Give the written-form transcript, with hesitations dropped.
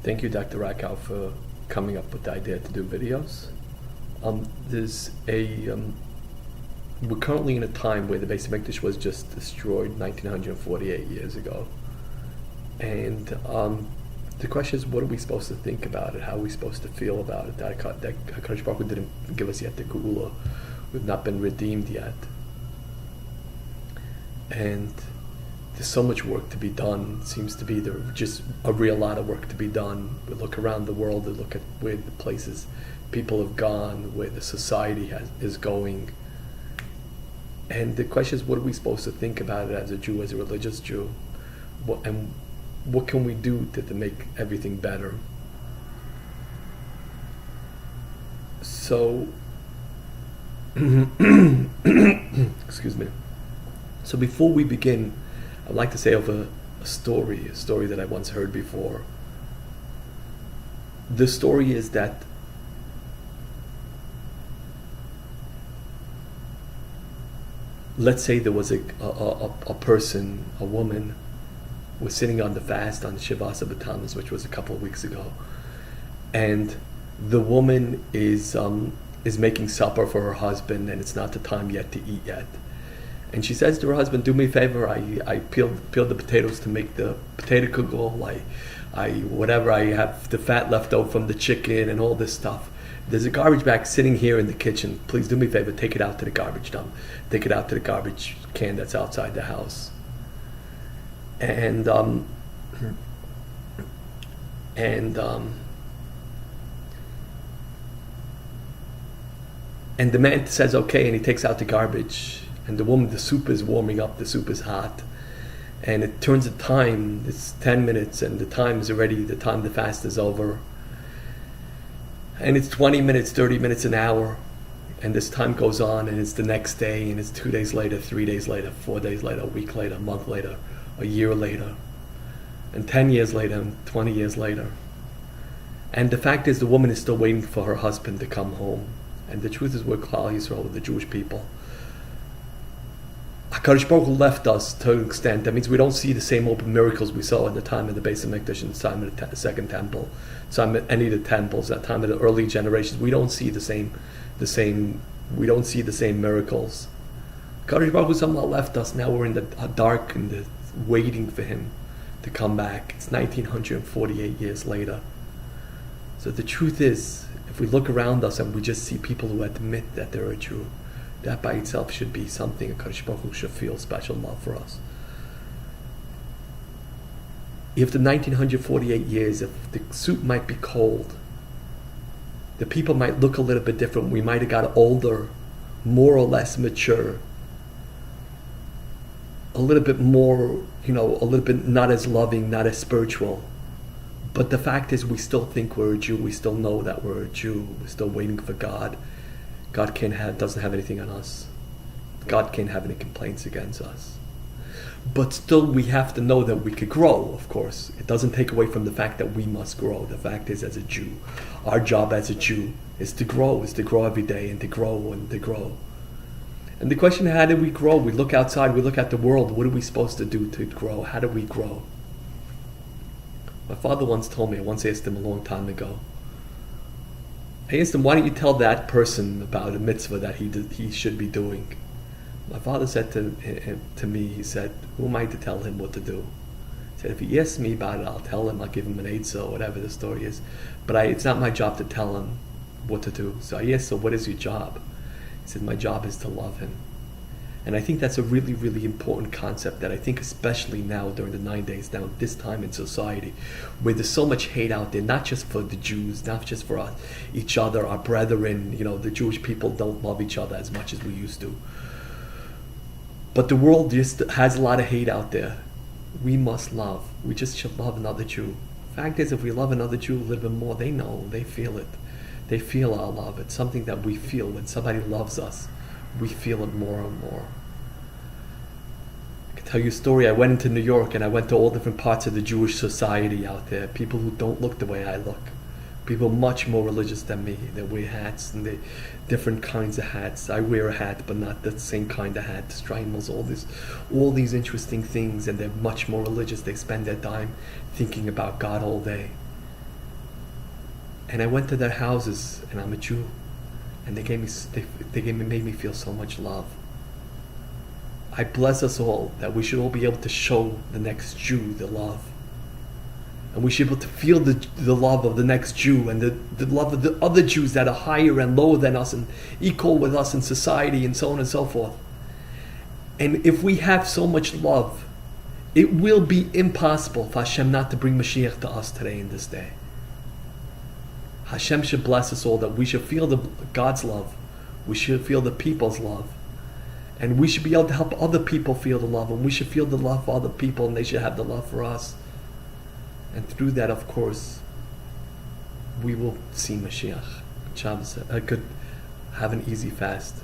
Thank you, Dr. Rakow, for coming up with the idea to do videos. We're currently in a time where the Beis Hamikdash was just destroyed 1948 years ago. And the question is, what are we supposed to think about it? How are we supposed to feel about it? That HaKadosh Baruch Hu didn't give us yet the Geula. We've not been redeemed yet. And there's so much work to be done. It seems to be there's just a real lot of work to be done. We look around the world and look at where the places people have gone, where the society is going. And the question is, what are we supposed to think about it as a Jew, as a religious Jew? What can we do to make everything better? So, excuse me. So before we begin, I'd like to say over a story that I once heard before. The story is that let's say there was a person, a woman, was sitting on the fast on Shivas B'Tammuz, which was a couple of weeks ago, and the woman is making supper for her husband, and it's not the time yet to eat yet. And she says to her husband, "Do me a favor. I peeled the potatoes to make the potato kugel. I have the fat left over from the chicken and all this stuff. There's a garbage bag sitting here in the kitchen. Please do me a favor. Take it out to the garbage dump. Take it out to the garbage can that's outside the house." And the man says okay, and he takes out the garbage. And the woman, the soup is warming up. The soup is hot, and it turns the time. It's 10 minutes, and the time is already the time the fast is over. And it's 20 minutes, 30 minutes, an hour, and this time goes on, and it's the next day, and it's 2 days later, 3 days later, 4 days later, a week later, a month later, a year later, and 10 years later, and 20 years later. And the fact is, the woman is still waiting for her husband to come home. And the truth is, we're Klal Yisrael, the Jewish people. HaKadosh Baruch Hu left us to an extent. That means we don't see the same open miracles we saw at the time of the Beis Hamikdash and the time of the Second Temple, time of any of the temples, at the time of the early generations. We don't see the same. We don't see the same miracles. HaKadosh Baruch Hu somehow left us. Now we're in the dark and waiting for Him to come back. It's 1948 years later. So the truth is, if we look around us and we just see people who admit that they're a Jew, that by itself should be something HaKadosh Baruch Hu should feel special love for us. If the 1948 years, if the soup might be cold, the people might look a little bit different, we might have got older, more or less mature, a little bit more, a little bit not as loving, not as spiritual. But the fact is, we still think we're a Jew, we still know that we're a Jew, we're still waiting for God. God doesn't have anything on us. God can't have any complaints against us. But still, we have to know that we could grow, of course. It doesn't take away from the fact that we must grow. The fact is, as a Jew, our job as a Jew is to grow every day, and to grow and to grow. And the question, how do we grow? We look outside, we look at the world. What are we supposed to do to grow? How do we grow? My father once told me, I once asked him a long time ago, I asked him, why don't you tell that person about a mitzvah that he should be doing? My father said to me, he said, who am I to tell him what to do? He said, if he asks me about it, I'll tell him, I'll give him an eitzah or whatever the story is. But it's not my job to tell him what to do. So I asked, so what is your job? He said, my job is to love him. And I think that's a really, really important concept that I think especially now during the 9 days, now this time in society, where there's so much hate out there, not just for the Jews, not just for us, each other, our brethren, the Jewish people don't love each other as much as we used to. But the world just has a lot of hate out there. We must love. We just should love another Jew. Fact is, if we love another Jew a little bit more, they know, they feel it. They feel our love. It's something that we feel. When somebody loves us, we feel it more and more. I can tell you a story. I went into New York and I went to all different parts of the Jewish society out there. People who don't look the way I look. People much more religious than me. They wear hats and they different kinds of hats. I wear a hat, but not the same kind of hat. Strimals, all these interesting things, and they're much more religious. They spend their time thinking about God all day. And I went to their houses, and I'm a Jew, and made me feel so much love. I bless us all that we should all be able to show the next Jew the love. And we should be able to feel the love of the next Jew and the love of the other Jews that are higher and lower than us and equal with us in society and so on and so forth. And if we have so much love, it will be impossible for Hashem not to bring Mashiach to us today in this day. Hashem should bless us all that we should feel God's love. We should feel the people's love. And we should be able to help other people feel the love. And we should feel the love for other people and they should have the love for us. And through that, of course, we will see Mashiach. Have an easy fast.